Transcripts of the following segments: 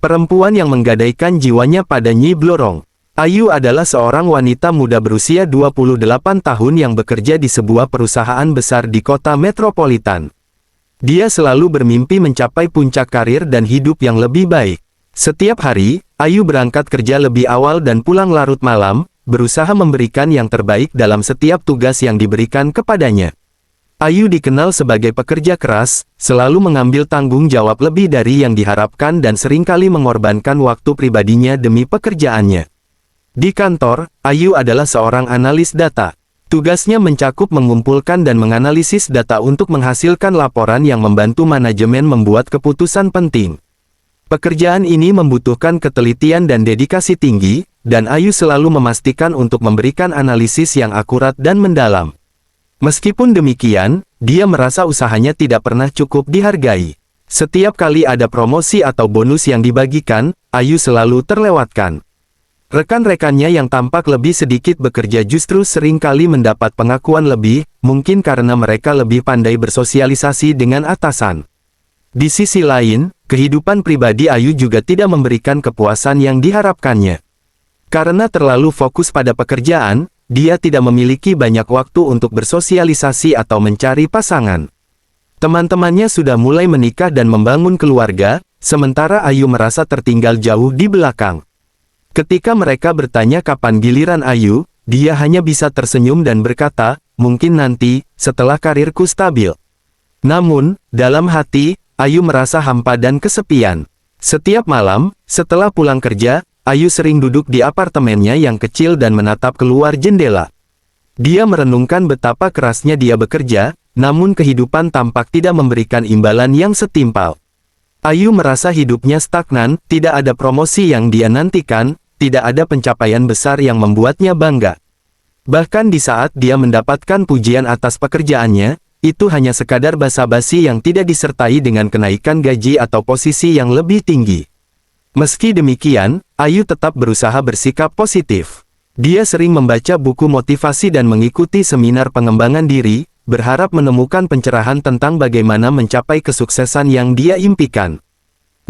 Perempuan yang menggadaikan jiwanya pada Nyi Blorong. Ayu adalah seorang wanita muda berusia 28 tahun yang bekerja di sebuah perusahaan besar di kota metropolitan. Dia selalu bermimpi mencapai puncak karir dan hidup yang lebih baik. Setiap hari, Ayu berangkat kerja lebih awal dan pulang larut malam, berusaha memberikan yang terbaik dalam setiap tugas yang diberikan kepadanya. Ayu dikenal sebagai pekerja keras, selalu mengambil tanggung jawab lebih dari yang diharapkan dan seringkali mengorbankan waktu pribadinya demi pekerjaannya. Di kantor, Ayu adalah seorang analis data. Tugasnya mencakup mengumpulkan dan menganalisis data untuk menghasilkan laporan yang membantu manajemen membuat keputusan penting. Pekerjaan ini membutuhkan ketelitian dan dedikasi tinggi, dan Ayu selalu memastikan untuk memberikan analisis yang akurat dan mendalam. Meskipun demikian, dia merasa usahanya tidak pernah cukup dihargai. Setiap kali ada promosi atau bonus yang dibagikan, Ayu selalu terlewatkan. Rekan-rekannya yang tampak lebih sedikit bekerja justru sering kali mendapat pengakuan lebih, mungkin karena mereka lebih pandai bersosialisasi dengan atasan. Di sisi lain, kehidupan pribadi Ayu juga tidak memberikan kepuasan yang diharapkannya. Karena terlalu fokus pada pekerjaan, dia tidak memiliki banyak waktu untuk bersosialisasi atau mencari pasangan. Teman-temannya sudah mulai menikah dan membangun keluarga, sementara Ayu merasa tertinggal jauh di belakang. Ketika mereka bertanya kapan giliran Ayu, dia hanya bisa tersenyum dan berkata, mungkin nanti, setelah karirku stabil. Namun, dalam hati, Ayu merasa hampa dan kesepian. Setiap malam, setelah pulang kerja, Ayu sering duduk di apartemennya yang kecil dan menatap keluar jendela. Dia merenungkan betapa kerasnya dia bekerja, namun kehidupan tampak tidak memberikan imbalan yang setimpal. Ayu merasa hidupnya stagnan, tidak ada promosi yang dia nantikan, tidak ada pencapaian besar yang membuatnya bangga. Bahkan di saat dia mendapatkan pujian atas pekerjaannya, itu hanya sekadar basa-basi yang tidak disertai dengan kenaikan gaji atau posisi yang lebih tinggi. Meski demikian, Ayu tetap berusaha bersikap positif. Dia sering membaca buku motivasi dan mengikuti seminar pengembangan diri, berharap menemukan pencerahan tentang bagaimana mencapai kesuksesan yang dia impikan.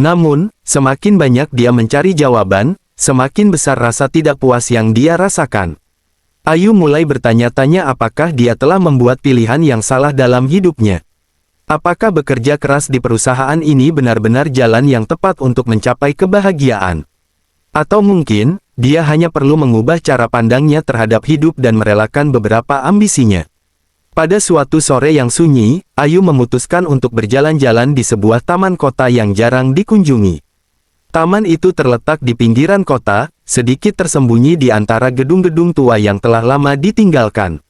Namun, semakin banyak dia mencari jawaban, semakin besar rasa tidak puas yang dia rasakan. Ayu mulai bertanya-tanya apakah dia telah membuat pilihan yang salah dalam hidupnya. Apakah bekerja keras di perusahaan ini benar-benar jalan yang tepat untuk mencapai kebahagiaan? Atau mungkin, dia hanya perlu mengubah cara pandangnya terhadap hidup dan merelakan beberapa ambisinya. Pada suatu sore yang sunyi, Ayu memutuskan untuk berjalan-jalan di sebuah taman kota yang jarang dikunjungi. Taman itu terletak di pinggiran kota, sedikit tersembunyi di antara gedung-gedung tua yang telah lama ditinggalkan.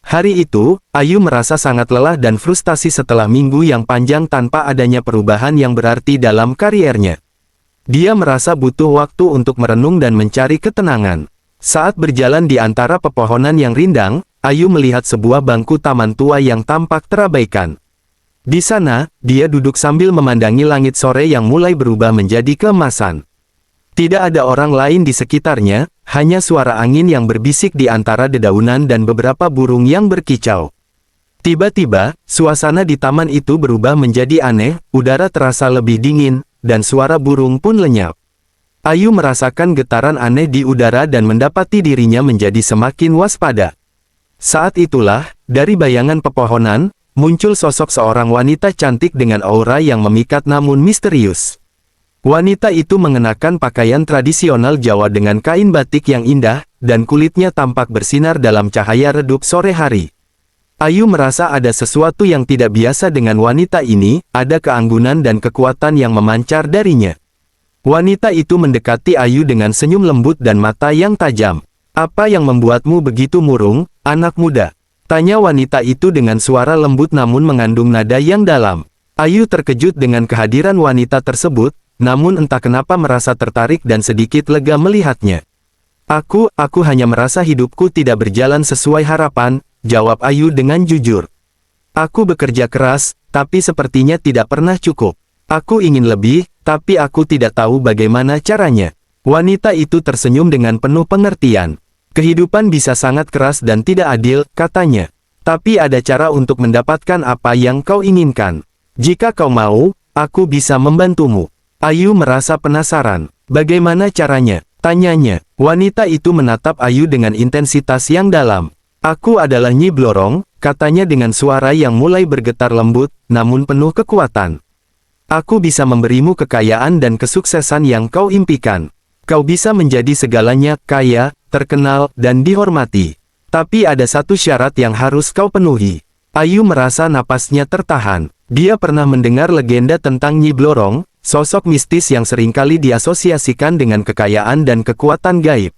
Hari itu, Ayu merasa sangat lelah dan frustasi setelah minggu yang panjang tanpa adanya perubahan yang berarti dalam kariernya. Dia merasa butuh waktu untuk merenung dan mencari ketenangan. Saat berjalan di antara pepohonan yang rindang, Ayu melihat sebuah bangku taman tua yang tampak terabaikan. Di sana, dia duduk sambil memandangi langit sore yang mulai berubah menjadi keemasan. Tidak ada orang lain di sekitarnya, hanya suara angin yang berbisik di antara dedaunan dan beberapa burung yang berkicau. Tiba-tiba, suasana di taman itu berubah menjadi aneh, udara terasa lebih dingin, dan suara burung pun lenyap. Ayu merasakan getaran aneh di udara dan mendapati dirinya menjadi semakin waspada. Saat itulah, dari bayangan pepohonan, muncul sosok seorang wanita cantik dengan aura yang memikat namun misterius. Wanita itu mengenakan pakaian tradisional Jawa dengan kain batik yang indah, dan kulitnya tampak bersinar dalam cahaya redup sore hari. Ayu merasa ada sesuatu yang tidak biasa dengan wanita ini, ada keanggunan dan kekuatan yang memancar darinya. Wanita itu mendekati Ayu dengan senyum lembut dan mata yang tajam. "Apa yang membuatmu begitu murung, anak muda?" tanya wanita itu dengan suara lembut namun mengandung nada yang dalam. Ayu terkejut dengan kehadiran wanita tersebut, namun entah kenapa merasa tertarik dan sedikit lega melihatnya. Aku hanya merasa hidupku tidak berjalan sesuai harapan," jawab Ayu dengan jujur. "Aku bekerja keras, tapi sepertinya tidak pernah cukup. Aku ingin lebih, tapi aku tidak tahu bagaimana caranya." Wanita itu tersenyum dengan penuh pengertian. "Kehidupan bisa sangat keras dan tidak adil," katanya. "Tapi ada cara untuk mendapatkan apa yang kau inginkan. Jika kau mau, aku bisa membantumu." Ayu merasa penasaran. Bagaimana caranya? Tanyanya. Wanita itu menatap Ayu dengan intensitas yang dalam. Aku adalah Nyi Blorong, katanya dengan suara yang mulai bergetar lembut, namun penuh kekuatan. Aku bisa memberimu kekayaan dan kesuksesan yang kau impikan. Kau bisa menjadi segalanya, kaya, terkenal, dan dihormati. Tapi ada satu syarat yang harus kau penuhi. Ayu merasa napasnya tertahan. Dia pernah mendengar legenda tentang Nyi Blorong, sosok mistis yang seringkali diasosiasikan dengan kekayaan dan kekuatan gaib.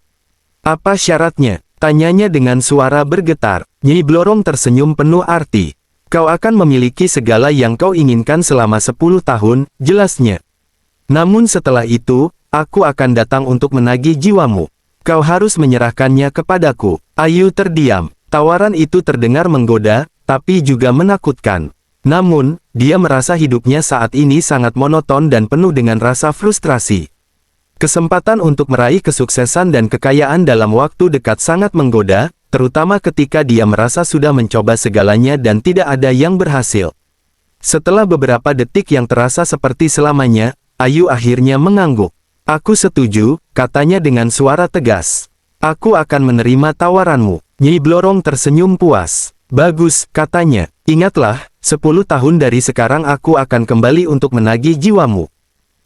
Apa syaratnya? Tanyanya dengan suara bergetar. Nyi Blorong tersenyum penuh arti. Kau akan memiliki segala yang kau inginkan selama 10 tahun, jelasnya. Namun setelah itu, aku akan datang untuk menagih jiwamu. Kau harus menyerahkannya kepadaku. Ayu terdiam. Tawaran itu terdengar menggoda, tapi juga menakutkan. Namun, dia merasa hidupnya saat ini sangat monoton dan penuh dengan rasa frustrasi. Kesempatan untuk meraih kesuksesan dan kekayaan dalam waktu dekat sangat menggoda, terutama ketika dia merasa sudah mencoba segalanya dan tidak ada yang berhasil. Setelah beberapa detik yang terasa seperti selamanya, Ayu akhirnya mengangguk. Aku setuju, katanya dengan suara tegas. Aku akan menerima tawaranmu. Nyi Blorong tersenyum puas. Bagus, katanya. Ingatlah, 10 tahun dari sekarang aku akan kembali untuk menagih jiwamu.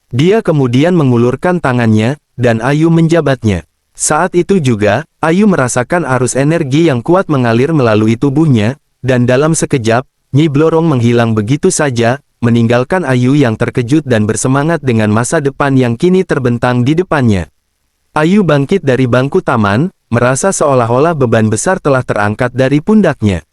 Dia kemudian mengulurkan tangannya, dan Ayu menjabatnya. Saat itu juga, Ayu merasakan arus energi yang kuat mengalir melalui tubuhnya, dan dalam sekejap, Nyi Blorong menghilang begitu saja, meninggalkan Ayu yang terkejut dan bersemangat dengan masa depan yang kini terbentang di depannya. Ayu bangkit dari bangku taman, merasa seolah-olah beban besar telah terangkat dari pundaknya.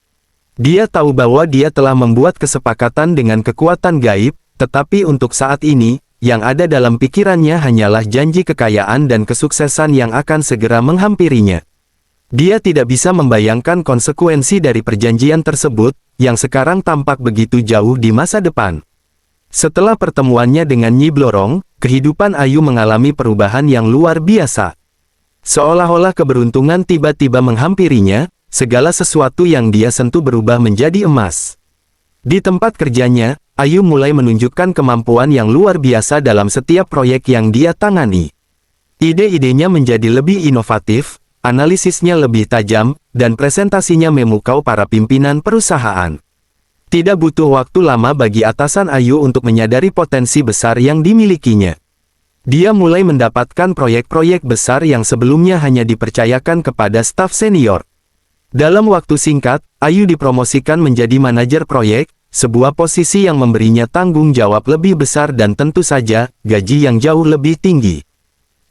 Dia tahu bahwa dia telah membuat kesepakatan dengan kekuatan gaib, tetapi untuk saat ini, yang ada dalam pikirannya hanyalah janji kekayaan dan kesuksesan yang akan segera menghampirinya. Dia tidak bisa membayangkan konsekuensi dari perjanjian tersebut, yang sekarang tampak begitu jauh di masa depan. Setelah pertemuannya dengan Nyi Blorong, kehidupan Ayu mengalami perubahan yang luar biasa. Seolah-olah keberuntungan tiba-tiba menghampirinya, segala sesuatu yang dia sentuh berubah menjadi emas. Di tempat kerjanya, Ayu mulai menunjukkan kemampuan yang luar biasa dalam setiap proyek yang dia tangani. Ide-idenya menjadi lebih inovatif, analisisnya lebih tajam, dan presentasinya memukau para pimpinan perusahaan. Tidak butuh waktu lama bagi atasan Ayu untuk menyadari potensi besar yang dimilikinya. Dia mulai mendapatkan proyek-proyek besar yang sebelumnya hanya dipercayakan kepada staf senior. Dalam waktu singkat, Ayu dipromosikan menjadi manajer proyek, sebuah posisi yang memberinya tanggung jawab lebih besar dan tentu saja, gaji yang jauh lebih tinggi.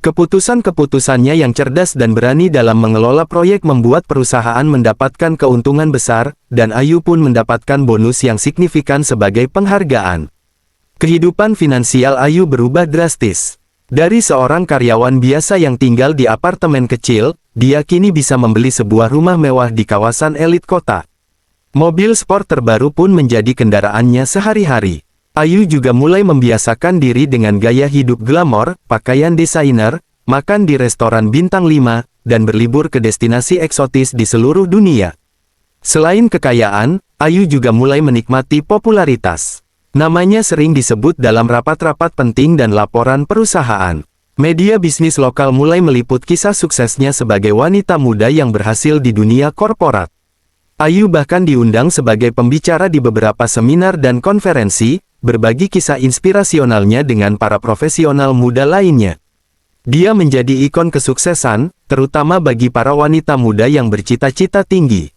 Keputusan-keputusannya yang cerdas dan berani dalam mengelola proyek membuat perusahaan mendapatkan keuntungan besar, dan Ayu pun mendapatkan bonus yang signifikan sebagai penghargaan. Kehidupan finansial Ayu berubah drastis. Dari seorang karyawan biasa yang tinggal di apartemen kecil, dia kini bisa membeli sebuah rumah mewah di kawasan elit kota. Mobil sport terbaru pun menjadi kendaraannya sehari-hari. Ayu juga mulai membiasakan diri dengan gaya hidup glamor, pakaian desainer, makan di restoran bintang 5, dan berlibur ke destinasi eksotis di seluruh dunia. Selain kekayaan, Ayu juga mulai menikmati popularitas. Namanya sering disebut dalam rapat-rapat penting dan laporan perusahaan. Media bisnis lokal mulai meliput kisah suksesnya sebagai wanita muda yang berhasil di dunia korporat. Ayu bahkan diundang sebagai pembicara di beberapa seminar dan konferensi, berbagi kisah inspirasionalnya dengan para profesional muda lainnya. Dia menjadi ikon kesuksesan, terutama bagi para wanita muda yang bercita-cita tinggi.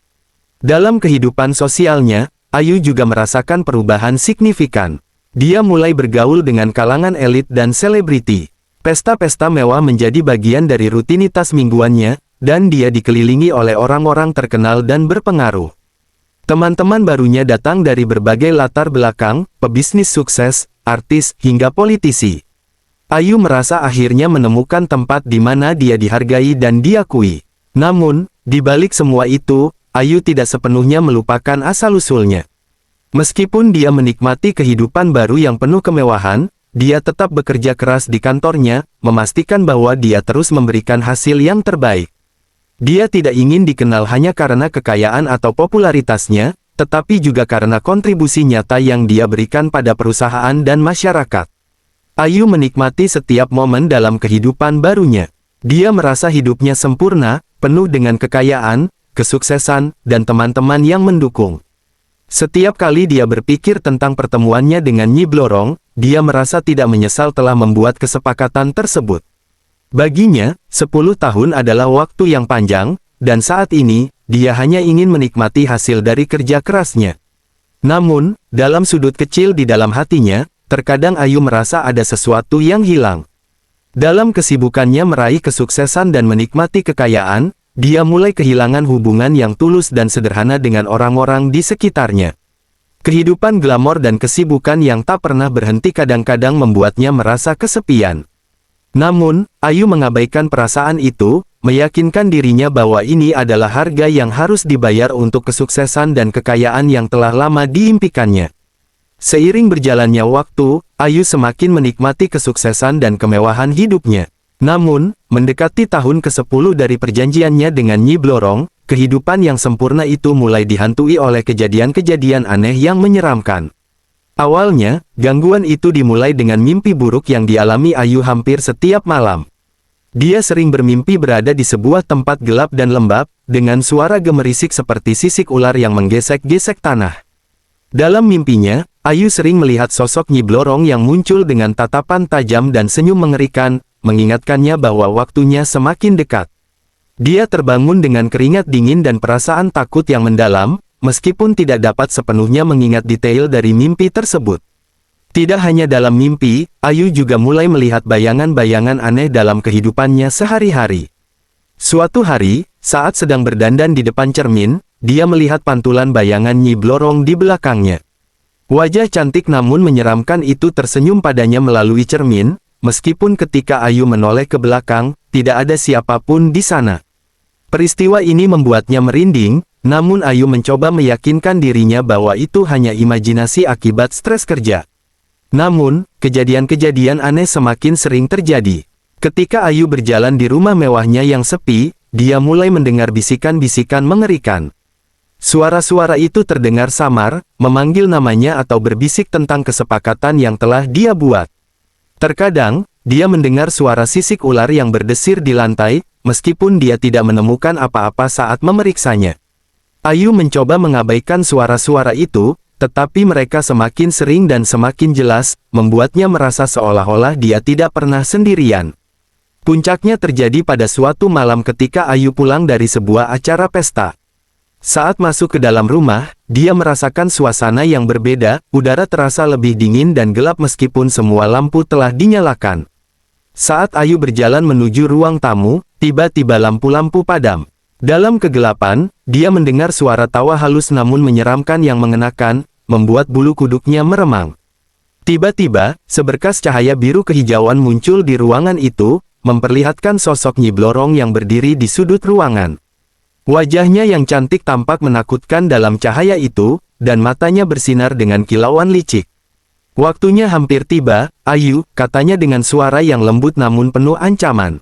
Dalam kehidupan sosialnya, Ayu juga merasakan perubahan signifikan. Dia mulai bergaul dengan kalangan elit dan selebriti. Pesta-pesta mewah menjadi bagian dari rutinitas mingguannya, dan dia dikelilingi oleh orang-orang terkenal dan berpengaruh. Teman-teman barunya datang dari berbagai latar belakang, pebisnis sukses, artis, hingga politisi. Ayu merasa akhirnya menemukan tempat di mana dia dihargai dan diakui. Namun, di balik semua itu, Ayu tidak sepenuhnya melupakan asal-usulnya. Meskipun dia menikmati kehidupan baru yang penuh kemewahan, dia tetap bekerja keras di kantornya, memastikan bahwa dia terus memberikan hasil yang terbaik. Dia tidak ingin dikenal hanya karena kekayaan atau popularitasnya, tetapi juga karena kontribusi nyata yang dia berikan pada perusahaan dan masyarakat. Ayu menikmati setiap momen dalam kehidupan barunya. Dia merasa hidupnya sempurna, penuh dengan kekayaan, kesuksesan, dan teman-teman yang mendukung. Setiap kali dia berpikir tentang pertemuannya dengan Nyi Blorong, dia merasa tidak menyesal telah membuat kesepakatan tersebut. Baginya, 10 tahun adalah waktu yang panjang, dan saat ini, dia hanya ingin menikmati hasil dari kerja kerasnya. Namun, dalam sudut kecil di dalam hatinya, terkadang Ayu merasa ada sesuatu yang hilang. Dalam kesibukannya meraih kesuksesan dan menikmati kekayaan, dia mulai kehilangan hubungan yang tulus dan sederhana dengan orang-orang di sekitarnya. Kehidupan glamor dan kesibukan yang tak pernah berhenti kadang-kadang membuatnya merasa kesepian. Namun, Ayu mengabaikan perasaan itu, meyakinkan dirinya bahwa ini adalah harga yang harus dibayar untuk kesuksesan dan kekayaan yang telah lama diimpikannya. Seiring berjalannya waktu, Ayu semakin menikmati kesuksesan dan kemewahan hidupnya. Namun, mendekati tahun ke-10 dari perjanjiannya dengan Nyi Blorong, kehidupan yang sempurna itu mulai dihantui oleh kejadian-kejadian aneh yang menyeramkan. Awalnya, gangguan itu dimulai dengan mimpi buruk yang dialami Ayu hampir setiap malam. Dia sering bermimpi berada di sebuah tempat gelap dan lembab, dengan suara gemerisik seperti sisik ular yang menggesek-gesek tanah. Dalam mimpinya, Ayu sering melihat sosok Nyi Blorong yang muncul dengan tatapan tajam dan senyum mengerikan, mengingatkannya bahwa waktunya semakin dekat. Dia terbangun dengan keringat dingin dan perasaan takut yang mendalam, meskipun tidak dapat sepenuhnya mengingat detail dari mimpi tersebut. Tidak hanya dalam mimpi, Ayu juga mulai melihat bayangan-bayangan aneh dalam kehidupannya sehari-hari. Suatu hari, saat sedang berdandan di depan cermin, dia melihat pantulan bayangan Nyi Blorong di belakangnya. Wajah cantik namun menyeramkan itu tersenyum padanya melalui cermin, meskipun ketika Ayu menoleh ke belakang, tidak ada siapapun di sana. Peristiwa ini membuatnya merinding, namun Ayu mencoba meyakinkan dirinya bahwa itu hanya imajinasi akibat stres kerja. Namun, kejadian-kejadian aneh semakin sering terjadi. Ketika Ayu berjalan di rumah mewahnya yang sepi, dia mulai mendengar bisikan-bisikan mengerikan. Suara-suara itu terdengar samar, memanggil namanya atau berbisik tentang kesepakatan yang telah dia buat. Terkadang, dia mendengar suara sisik ular yang berdesir di lantai, meskipun dia tidak menemukan apa-apa saat memeriksanya. Ayu mencoba mengabaikan suara-suara itu, tetapi mereka semakin sering dan semakin jelas, membuatnya merasa seolah-olah dia tidak pernah sendirian. Puncaknya terjadi pada suatu malam ketika Ayu pulang dari sebuah acara pesta. Saat masuk ke dalam rumah, dia merasakan suasana yang berbeda, udara terasa lebih dingin dan gelap meskipun semua lampu telah dinyalakan. Saat Ayu berjalan menuju ruang tamu, tiba-tiba lampu-lampu padam. Dalam kegelapan, dia mendengar suara tawa halus namun menyeramkan yang mengenakan, membuat bulu kuduknya meremang. Tiba-tiba, seberkas cahaya biru kehijauan muncul di ruangan itu, memperlihatkan sosok Nyi Blorong yang berdiri di sudut ruangan. Wajahnya yang cantik tampak menakutkan dalam cahaya itu, dan matanya bersinar dengan kilauan licik. Waktunya hampir tiba, Ayu, katanya dengan suara yang lembut namun penuh ancaman.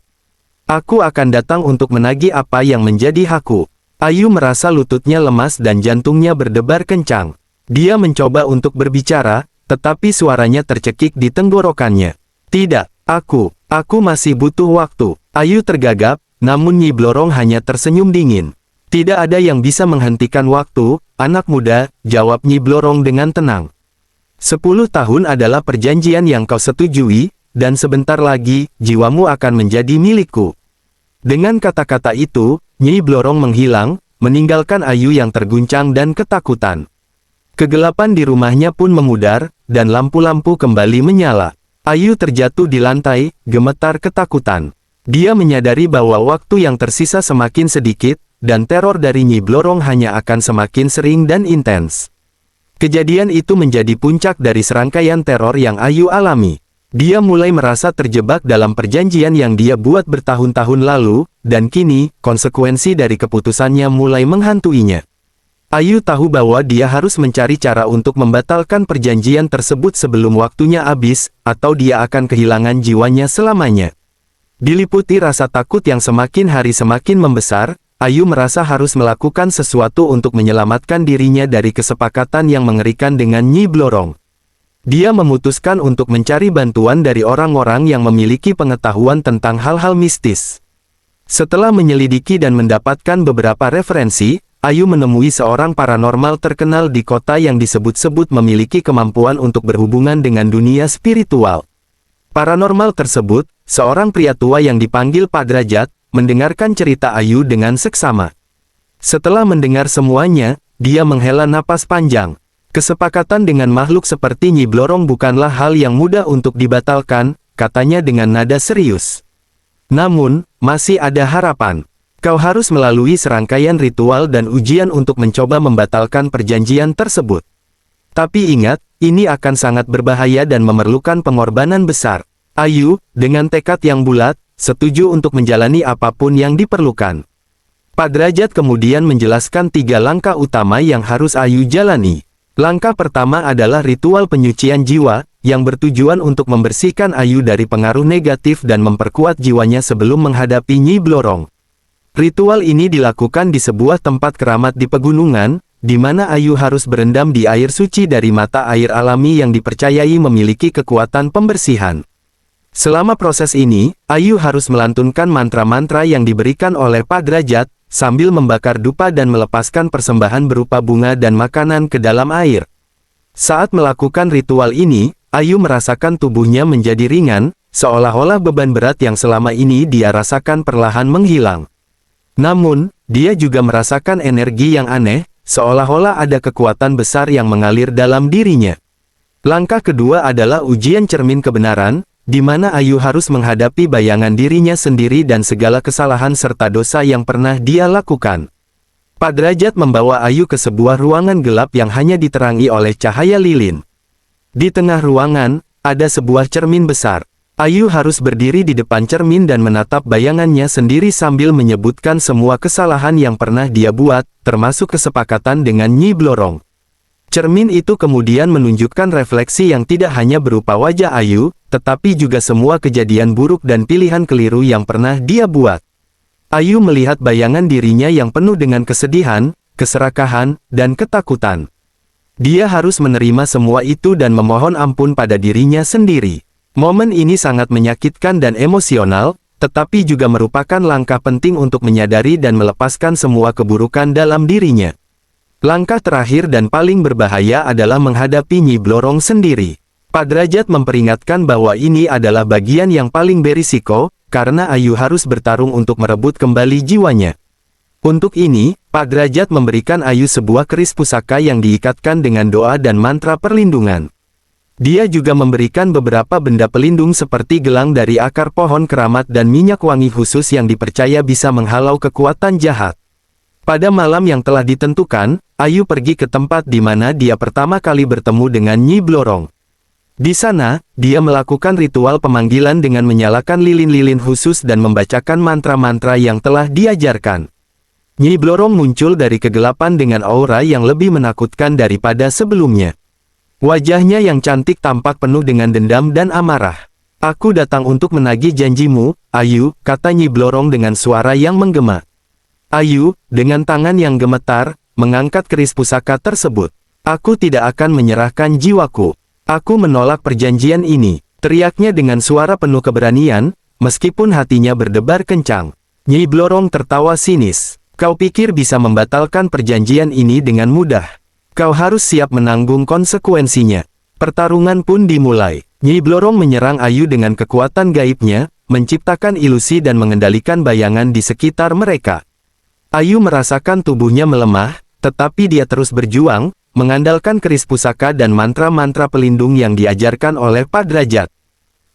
Aku akan datang untuk menagih apa yang menjadi hakku. Ayu merasa lututnya lemas dan jantungnya berdebar kencang. Dia mencoba untuk berbicara, tetapi suaranya tercekik di tenggorokannya. Tidak, aku masih butuh waktu. Ayu tergagap, namun Nyi Blorong hanya tersenyum dingin. Tidak ada yang bisa menghentikan waktu, anak muda, jawab Nyi Blorong dengan tenang. 10 tahun adalah perjanjian yang kau setujui, dan sebentar lagi, jiwamu akan menjadi milikku. Dengan kata-kata itu, Nyi Blorong menghilang, meninggalkan Ayu yang terguncang dan ketakutan. Kegelapan di rumahnya pun memudar, dan lampu-lampu kembali menyala. Ayu terjatuh di lantai, gemetar ketakutan. Dia menyadari bahwa waktu yang tersisa semakin sedikit, dan teror dari Nyi Blorong hanya akan semakin sering dan intens. Kejadian itu menjadi puncak dari serangkaian teror yang Ayu alami. Dia mulai merasa terjebak dalam perjanjian yang dia buat bertahun-tahun lalu, dan kini, konsekuensi dari keputusannya mulai menghantuinya. Ayu tahu bahwa dia harus mencari cara untuk membatalkan perjanjian tersebut sebelum waktunya habis, atau dia akan kehilangan jiwanya selamanya. Diliputi rasa takut yang semakin hari semakin membesar, Ayu merasa harus melakukan sesuatu untuk menyelamatkan dirinya dari kesepakatan yang mengerikan dengan Nyi Blorong. Dia memutuskan untuk mencari bantuan dari orang-orang yang memiliki pengetahuan tentang hal-hal mistis. Setelah menyelidiki dan mendapatkan beberapa referensi, Ayu menemui seorang paranormal terkenal di kota yang disebut-sebut memiliki kemampuan untuk berhubungan dengan dunia spiritual. Paranormal tersebut, seorang pria tua yang dipanggil Pak Derajat, mendengarkan cerita Ayu dengan seksama. Setelah mendengar semuanya, dia menghela napas panjang. Kesepakatan dengan makhluk seperti Nyi Blorong bukanlah hal yang mudah untuk dibatalkan, katanya dengan nada serius. Namun, masih ada harapan. Kau harus melalui serangkaian ritual dan ujian untuk mencoba membatalkan perjanjian tersebut. Tapi ingat, ini akan sangat berbahaya dan memerlukan pengorbanan besar. Ayu, dengan tekad yang bulat, setuju untuk menjalani apapun yang diperlukan. Pak Derajat kemudian menjelaskan 3 langkah utama yang harus Ayu jalani. Langkah pertama adalah ritual penyucian jiwa, yang bertujuan untuk membersihkan Ayu dari pengaruh negatif dan memperkuat jiwanya sebelum menghadapi Nyi Blorong. Ritual ini dilakukan di sebuah tempat keramat di pegunungan, di mana Ayu harus berendam di air suci dari mata air alami yang dipercayai memiliki kekuatan pembersihan. Selama proses ini, Ayu harus melantunkan mantra-mantra yang diberikan oleh Pak Derajat, sambil membakar dupa dan melepaskan persembahan berupa bunga dan makanan ke dalam air. Saat melakukan ritual ini, Ayu merasakan tubuhnya menjadi ringan, seolah-olah beban berat yang selama ini dia rasakan perlahan menghilang. Namun, dia juga merasakan energi yang aneh, seolah-olah ada kekuatan besar yang mengalir dalam dirinya. Langkah kedua adalah ujian cermin kebenaran, di mana Ayu harus menghadapi bayangan dirinya sendiri dan segala kesalahan serta dosa yang pernah dia lakukan. Pak Derajat membawa Ayu ke sebuah ruangan gelap yang hanya diterangi oleh cahaya lilin. Di tengah ruangan, ada sebuah cermin besar. Ayu harus berdiri di depan cermin dan menatap bayangannya sendiri sambil menyebutkan semua kesalahan yang pernah dia buat, termasuk kesepakatan dengan Nyi Blorong. Cermin itu kemudian menunjukkan refleksi yang tidak hanya berupa wajah Ayu, tetapi juga semua kejadian buruk dan pilihan keliru yang pernah dia buat. Ayu melihat bayangan dirinya yang penuh dengan kesedihan, keserakahan, dan ketakutan. Dia harus menerima semua itu dan memohon ampun pada dirinya sendiri. Momen ini sangat menyakitkan dan emosional, tetapi juga merupakan langkah penting untuk menyadari dan melepaskan semua keburukan dalam dirinya. Langkah terakhir dan paling berbahaya adalah menghadapi Nyi Blorong sendiri. Pak Derajat memperingatkan bahwa ini adalah bagian yang paling berisiko, karena Ayu harus bertarung untuk merebut kembali jiwanya. Untuk ini, Pak Derajat memberikan Ayu sebuah keris pusaka yang diikatkan dengan doa dan mantra perlindungan. Dia juga memberikan beberapa benda pelindung seperti gelang dari akar pohon keramat dan minyak wangi khusus yang dipercaya bisa menghalau kekuatan jahat. Pada malam yang telah ditentukan, Ayu pergi ke tempat di mana dia pertama kali bertemu dengan Nyi Blorong. Di sana, dia melakukan ritual pemanggilan dengan menyalakan lilin-lilin khusus dan membacakan mantra-mantra yang telah diajarkan. Nyi Blorong muncul dari kegelapan dengan aura yang lebih menakutkan daripada sebelumnya. Wajahnya yang cantik tampak penuh dengan dendam dan amarah. "Aku datang untuk menagih janjimu, Ayu," kata Nyi Blorong dengan suara yang menggema. Ayu, dengan tangan yang gemetar, mengangkat keris pusaka tersebut. "Aku tidak akan menyerahkan jiwaku. Aku menolak perjanjian ini," teriaknya dengan suara penuh keberanian, meskipun hatinya berdebar kencang. Nyi Blorong tertawa sinis. "Kau pikir bisa membatalkan perjanjian ini dengan mudah? Kau harus siap menanggung konsekuensinya." Pertarungan pun dimulai. Nyi Blorong menyerang Ayu dengan kekuatan gaibnya, menciptakan ilusi dan mengendalikan bayangan di sekitar mereka. Ayu merasakan tubuhnya melemah, tetapi dia terus berjuang, mengandalkan keris pusaka dan mantra-mantra pelindung yang diajarkan oleh Pak Derajat.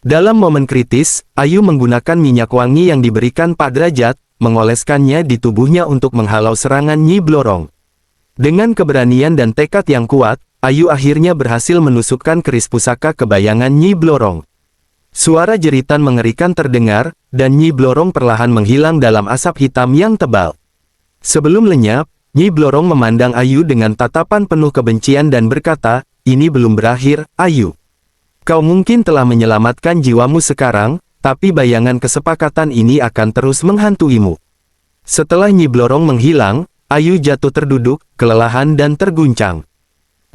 Dalam momen kritis, Ayu menggunakan minyak wangi yang diberikan Pak Derajat, mengoleskannya di tubuhnya untuk menghalau serangan Nyi Blorong. Dengan keberanian dan tekad yang kuat, Ayu akhirnya berhasil menusukkan keris pusaka ke bayangan Nyi Blorong. Suara jeritan mengerikan terdengar, dan Nyi Blorong perlahan menghilang dalam asap hitam yang tebal. Sebelum lenyap, Nyi Blorong memandang Ayu dengan tatapan penuh kebencian dan berkata, "Ini belum berakhir, Ayu. Kau mungkin telah menyelamatkan jiwamu sekarang, tapi bayangan kesepakatan ini akan terus menghantuimu." Setelah Nyi Blorong menghilang, Ayu jatuh terduduk, kelelahan dan terguncang.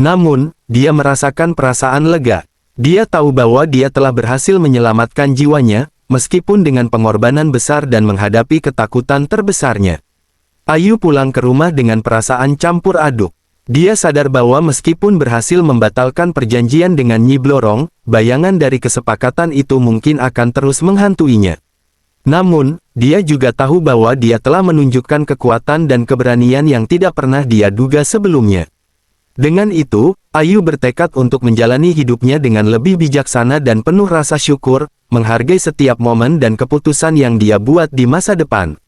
Namun, dia merasakan perasaan lega. Dia tahu bahwa dia telah berhasil menyelamatkan jiwanya, meskipun dengan pengorbanan besar dan menghadapi ketakutan terbesarnya. Ayu pulang ke rumah dengan perasaan campur aduk. Dia sadar bahwa meskipun berhasil membatalkan perjanjian dengan Nyi Blorong, bayangan dari kesepakatan itu mungkin akan terus menghantuinya. Namun, dia juga tahu bahwa dia telah menunjukkan kekuatan dan keberanian yang tidak pernah dia duga sebelumnya. Dengan itu, Ayu bertekad untuk menjalani hidupnya dengan lebih bijaksana dan penuh rasa syukur, menghargai setiap momen dan keputusan yang dia buat di masa depan.